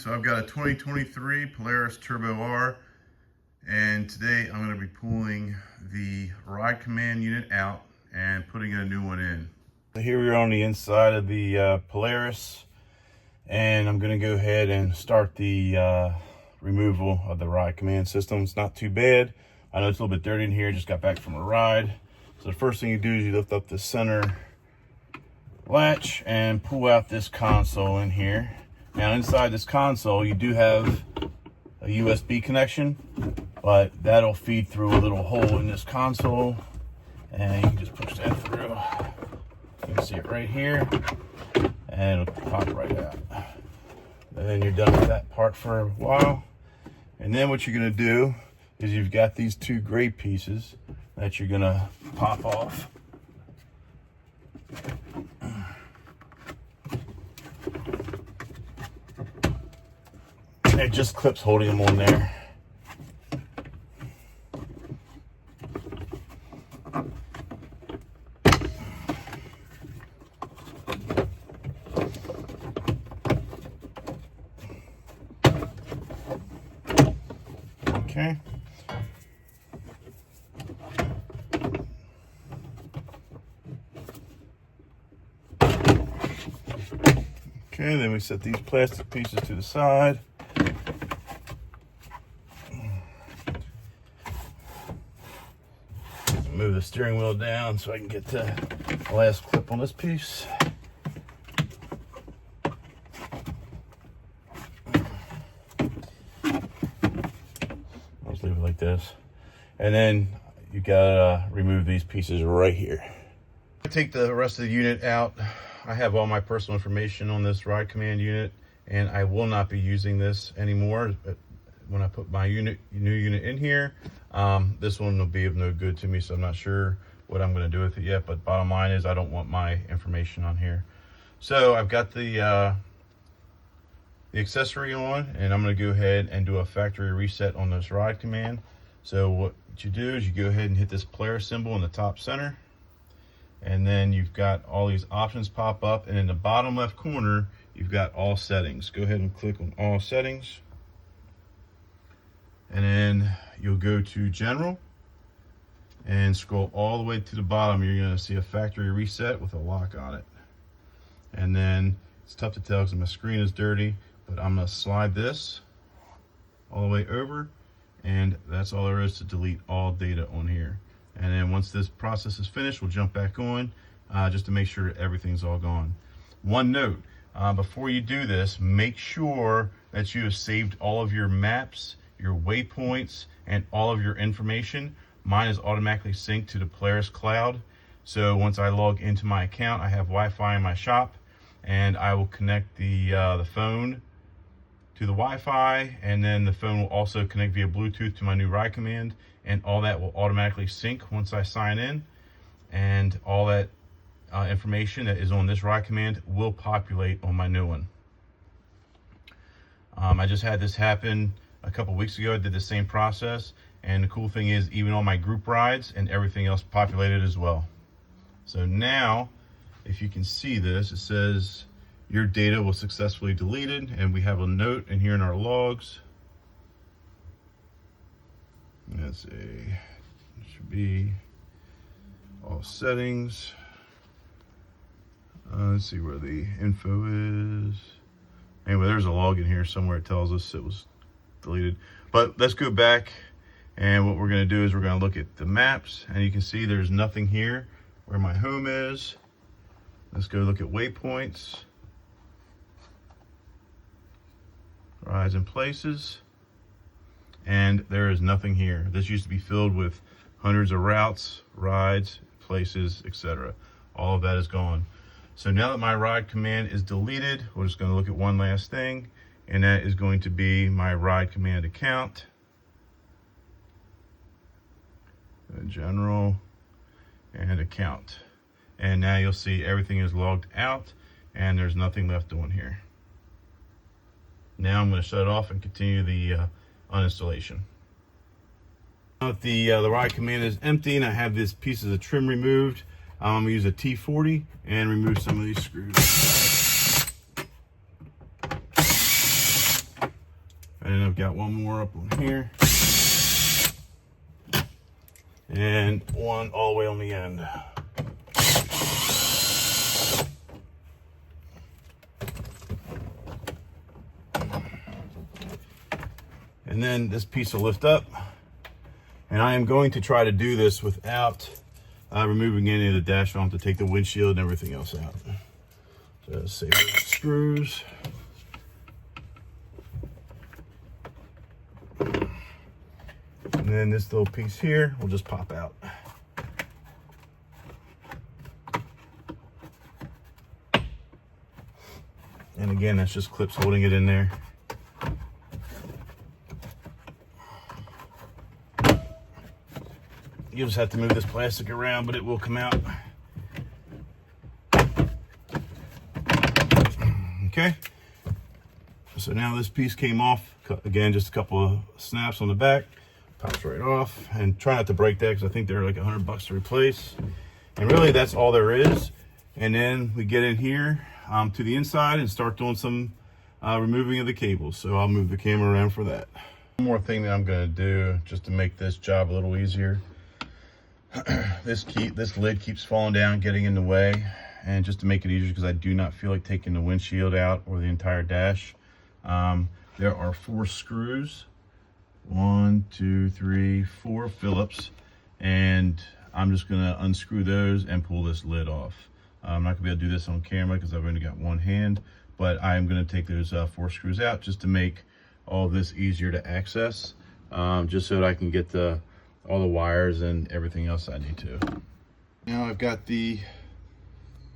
So I've got a 2023 Polaris Turbo R, and today I'm going to be pulling the ride command unit out and putting a new one in. So here we are on the inside of the Polaris, and I'm going to go ahead and start the removal of the ride command system. It's not too bad. I know it's a little bit dirty in here, just got back from a ride. So the first thing you do is you lift up the center latch and pull out this console in here. Now inside this console, you do have a USB connection, but that'll feed through a little hole in this console, and you can just push that through. You can see it right here, and it'll pop right out. And then you're done with that part for a while. And then what you're gonna do is you've got these two gray pieces that you're gonna pop off. It just clips holding them on there. Okay. Okay, then we set these plastic pieces to the side. Move the steering wheel down so I can get the last clip on this piece. I'll just leave it like this. And then you gotta remove these pieces right here. I take the rest of the unit out. I have all my personal information on this ride command unit, and I will not be using this anymore. But when I put my new unit in here, this one will be of no good to me, so I'm not sure what I'm going to do with it yet. But bottom line is I don't want my information on here. So I've got the accessory on, and I'm going to go ahead and do a factory reset on this ride command. So what you do is you go ahead and hit this Polaris symbol in the top center, and then you've got all these options pop up, and in the bottom left corner you've got all settings. Go ahead and click on all settings, and then you'll go to general and scroll all the way to the bottom. You're going to see a factory reset with a lock on it. And then it's tough to tell because my screen is dirty, but I'm going to slide this all the way over, and that's all there is to delete all data on here. And then once this process is finished, we'll jump back on just to make sure everything's all gone. One note, before you do this, make sure that you have saved all of your maps, your waypoints, and all of your information. Mine is automatically synced to the Polaris cloud. So once I log into my account, I have Wi-Fi in my shop, and I will connect the phone to the Wi-Fi, and then the phone will also connect via Bluetooth to my new ride command, and all that will automatically sync once I sign in, and all that information that is on this ride command will populate on my new one. I just had this happen a couple weeks ago. I did the same process, and the cool thing is even all my group rides and everything else populated as well. So now, if you can see this, it says your data was successfully deleted, and we have a note in here in our logs. Let's see, it should be all settings. Let's see where the info is. Anyway, there's a log in here somewhere. It tells us it was deleted. But let's go back, and what we're going to do is we're going to look at the maps, and you can see there's nothing here where my home is. Let's go look at waypoints, rides and places, and there is nothing here. This used to be filled with hundreds of routes, rides, places, etc. All of that is gone. So now that my ride command is deleted, we're just going to look at one last thing, and that is going to be my ride command account. General and account. And now you'll see everything is logged out, and there's nothing left on here. Now I'm going to shut it off and continue the uninstallation. Now that the ride command is empty and I have these pieces of trim removed, I'm going to use a T40 and remove some of these screws. And I've got one more up on here. And one all the way on the end. And then this piece will lift up. And I am going to try to do this without removing any of the dash. I don't have to take the windshield and everything else out. So save the screws. And then this little piece here will just pop out. And again, that's just clips holding it in there. You just have to move this plastic around, but it will come out. Okay. So now this piece came off. Again, just a couple of snaps on the back. Pops right off. And try not to break that because I think they're like $100 to replace. And really, that's all there is. And then we get in here to the inside and start doing some removing of the cables. So I'll move the camera around for that. One more thing that I'm going to do just to make this job a little easier. This lid keeps falling down, getting in the way, and just to make it easier, because I do not feel like taking the windshield out or the entire dash, there are 4 screws, 1, 2, 3, 4 Phillips, and I'm just going to unscrew those and pull this lid off. I'm not going to be able to do this on camera because I've only got one hand, but I'm going to take those 4 screws out just to make all this easier to access, just so that I can get all the wires and everything else I need to. Now I've got the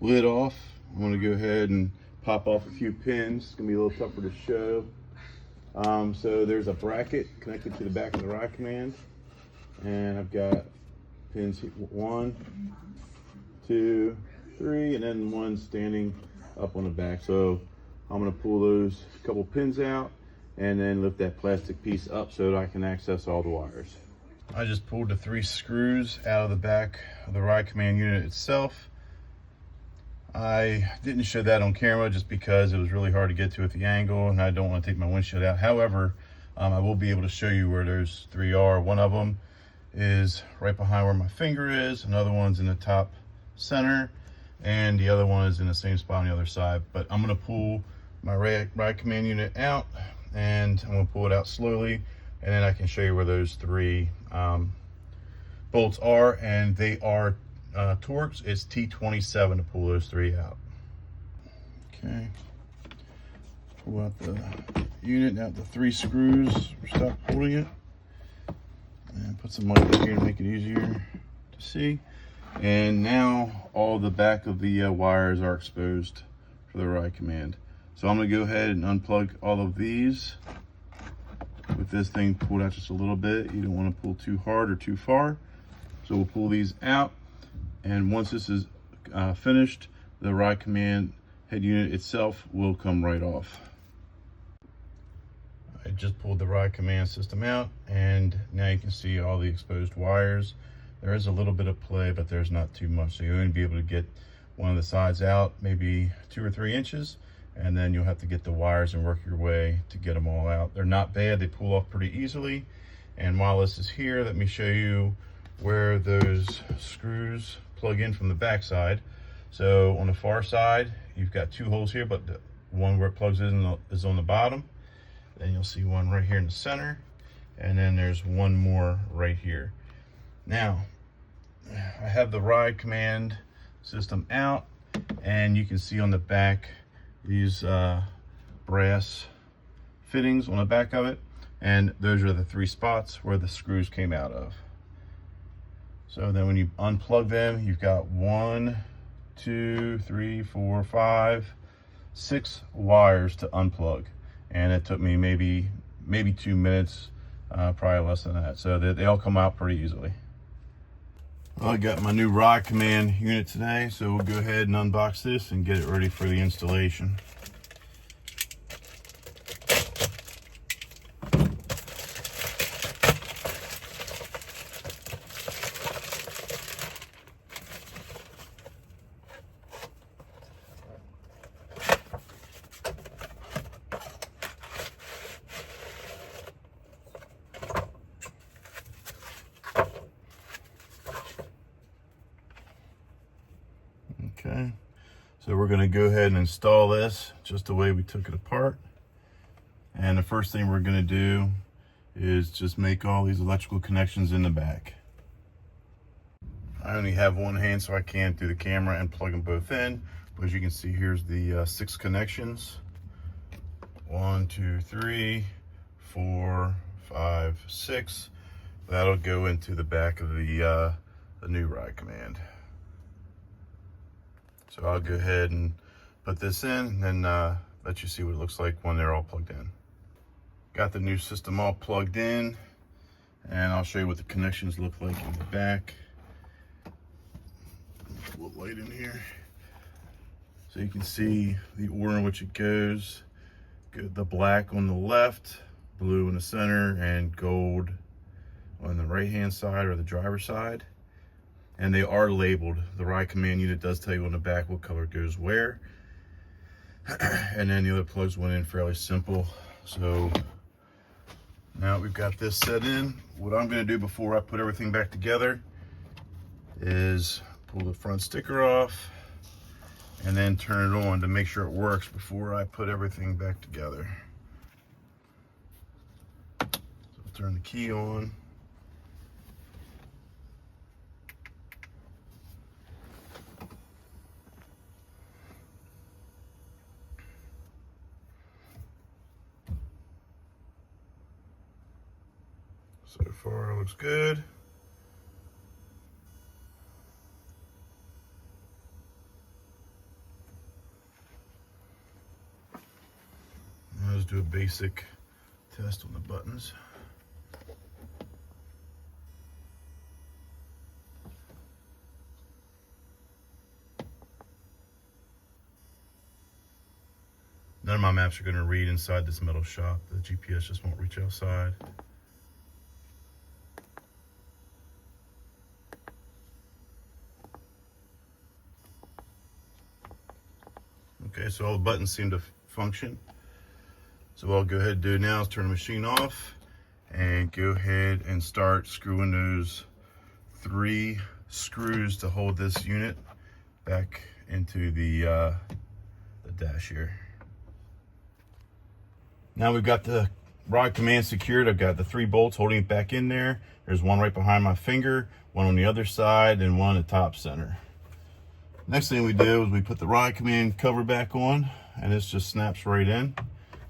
lid off. I'm going to go ahead and pop off a few pins. It's going to be a little tougher to show. So there's a bracket connected to the back of the ride command, and I've got pins 1, 2, 3, and then one standing up on the back. So I'm going to pull those couple pins out and then lift that plastic piece up so that I can access all the wires. I just pulled the 3 screws out of the back of the ride command unit itself. I didn't show that on camera just because it was really hard to get to at the angle and I don't want to take my windshield out. However, I will be able to show you where those 3 are. One of them is right behind where my finger is, another one's in the top center, and the other one is in the same spot on the other side. But I'm going to pull my ride command unit out, and I'm going to pull it out slowly, and then I can show you where those 3 bolts are, and they are Torx. It's T27 to pull those 3 out. Okay, pull out the unit. Now the 3 screws, stop holding it, and put some light in here to make it easier to see. And now all the back of the wires are exposed for the ride command. So I'm going to go ahead and unplug all of these with this thing pulled out just a little bit. You don't want to pull too hard or too far. So we'll pull these out, and once this is finished, the ride command head unit itself will come right off. I just pulled the ride command system out, and now you can see all the exposed wires. There is a little bit of play, but there's not too much. So you're going to be able to get one of the sides out, maybe 2 or 3 inches, and then you'll have to get the wires and work your way to get them all out. They're not bad. They pull off pretty easily. And while this is here, let me show you where those screws plug in from the back side. So on the far side, you've got 2 holes here, but the one where it plugs in is on the bottom. Then you'll see one right here in the center, and then there's one more right here. Now, I have the ride command system out, and you can see on the back these brass fittings on the back of it, and those are the 3 spots where the screws came out of. So then when you unplug them, you've got 1, 2, 3, 4, 5, 6 wires to unplug, and it took me maybe 2 minutes, probably less than that. So they all come out pretty easily. Well, I got my new ride command unit today, so we'll go ahead and unbox this and get it ready for the installation. So we're going to go ahead and install this just the way we took it apart. And the first thing we're going to do is just make all these electrical connections in the back. I only have one hand, so I can't do the camera and plug them both in. But as you can see, here's the 6 connections. 1, 2, 3, 4, 5, 6. That'll go into the back of the new ride command. So I'll go ahead and put this in and then let you see what it looks like when they're all plugged in. Got the new system all plugged in, and I'll show you what the connections look like in the back. Put a little light in here. So you can see the order in which it goes. The black on the left, blue in the center, and gold on the right hand side or the driver's side. And they are labeled. The ride command unit does tell you on the back what color goes where. And then the other plugs went in fairly simple. So now we've got this set in. What I'm going to do before I put everything back together is pull the front sticker off and then turn it on to make sure it works before I put everything back together. So I'll turn the key on. So far, it looks good. Now let's do a basic test on the buttons. None of my maps are going to read inside this metal shop. The GPS just won't reach outside. Okay, so all the buttons seem to function. So what I'll go ahead and do now is turn the machine off and go ahead and start screwing those 3 screws to hold this unit back into the dash here. Now we've got the rod command secured. I've got the 3 bolts holding it back in there. There's one right behind my finger, one on the other side, and one at the top center. Next thing we do is we put the ride command cover back on, and this just snaps right in.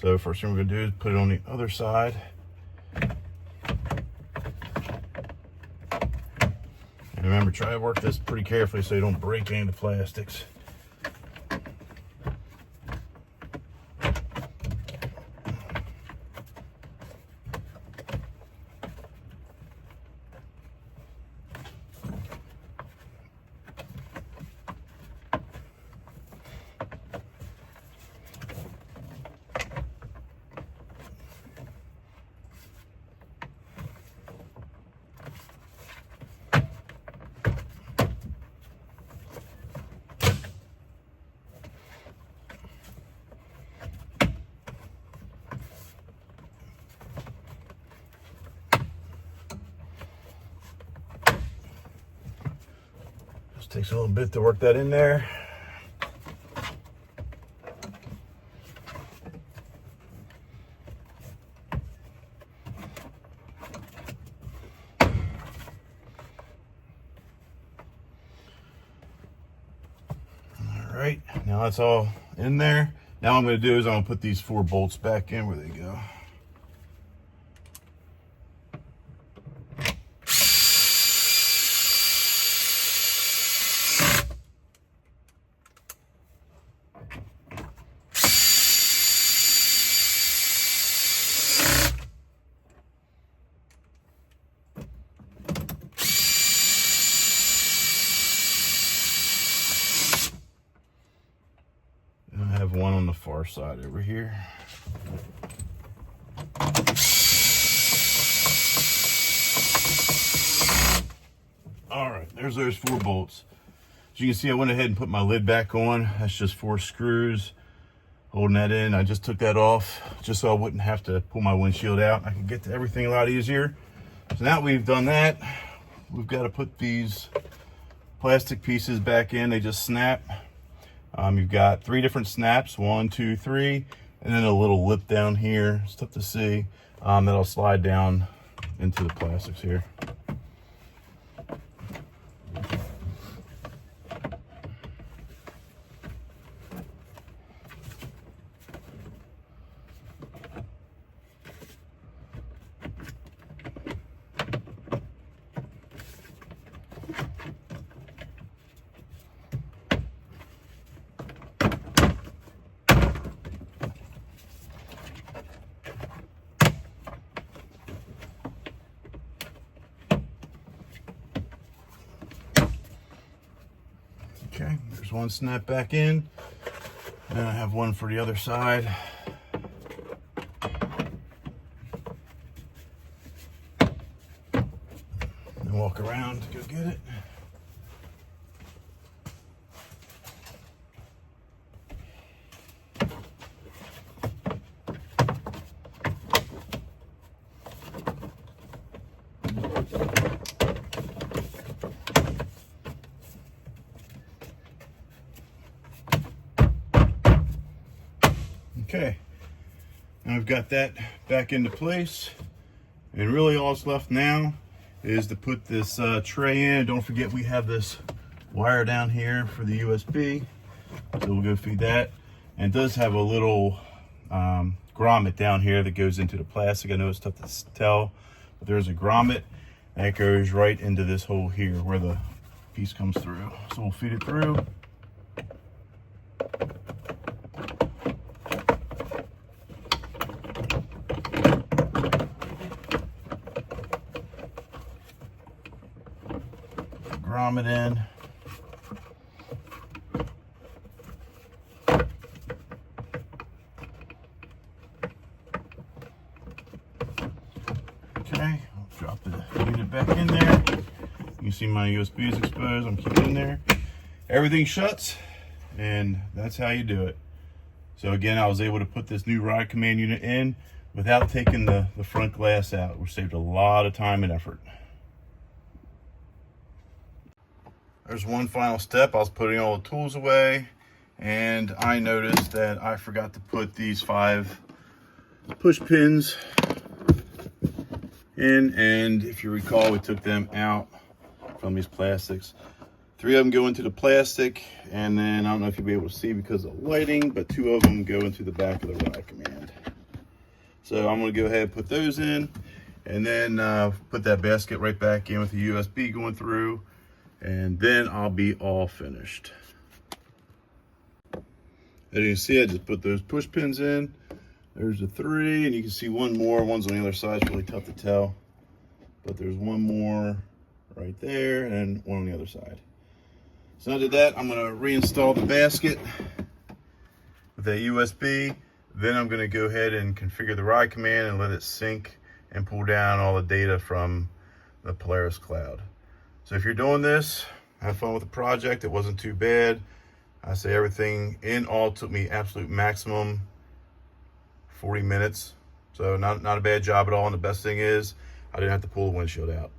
So first thing we're going to do is put it on the other side. And remember, try to work this pretty carefully so you don't break any of the plastics. Takes a little bit to work that in there. All right, now that's all in there. Now what I'm going to do is I'm going to put these 4 bolts back in where they go. I have one on the far side over here. All right, there's those 4 bolts. As you can see, I went ahead and put my lid back on. That's just 4 screws holding that in. I just took that off just so I wouldn't have to pull my windshield out. I can get to everything a lot easier. So now we've done that, we've got to put these plastic pieces back in. They just snap. You've got 3 different snaps, 1, 2, 3, and then a little lip down here. It's tough to see. That'll slide down into the plastics here. Okay, there's one snap back in, and I have one for the other side. And walk around to go get it. Okay, now I've got that back into place, and really all that's left now is to put this tray in. Don't forget we have this wire down here for the USB, so we'll go feed that. And it does have a little grommet down here that goes into the plastic. I know it's tough to tell, but there's a grommet that goes right into this hole here where the piece comes through. So we'll feed it through. Grommet in. Okay, I'll drop the unit back in there. You can see my USB is exposed. I'm keeping it in there. Everything shuts, and that's how you do it. So again, I was able to put this new ride command unit in without taking the front glass out, which saved a lot of time and effort. There's one final step. I was putting all the tools away, and I noticed that I forgot to put these 5 push pins in, and if you recall, we took them out from these plastics. 3 of them go into the plastic, and then I don't know if you'll be able to see because of lighting, but 2 of them go into the back of the ride command. So I'm going to go ahead and put those in, and then put that basket right back in with the USB going through, and then I'll be all finished. As you can see, I just put those push pins in. There's the 3, and you can see one more. One's on the other side. It's really tough to tell, but there's one more right there and one on the other side. So now I did that, I'm going to reinstall the basket with that USB. Then I'm going to go ahead and configure the ride command and let it sync and pull down all the data from the Polaris cloud. So if you're doing this, have fun with the project. It wasn't too bad. I say everything in all took me absolute maximum 40 minutes. So not a bad job at all. And the best thing is I didn't have to pull the windshield out.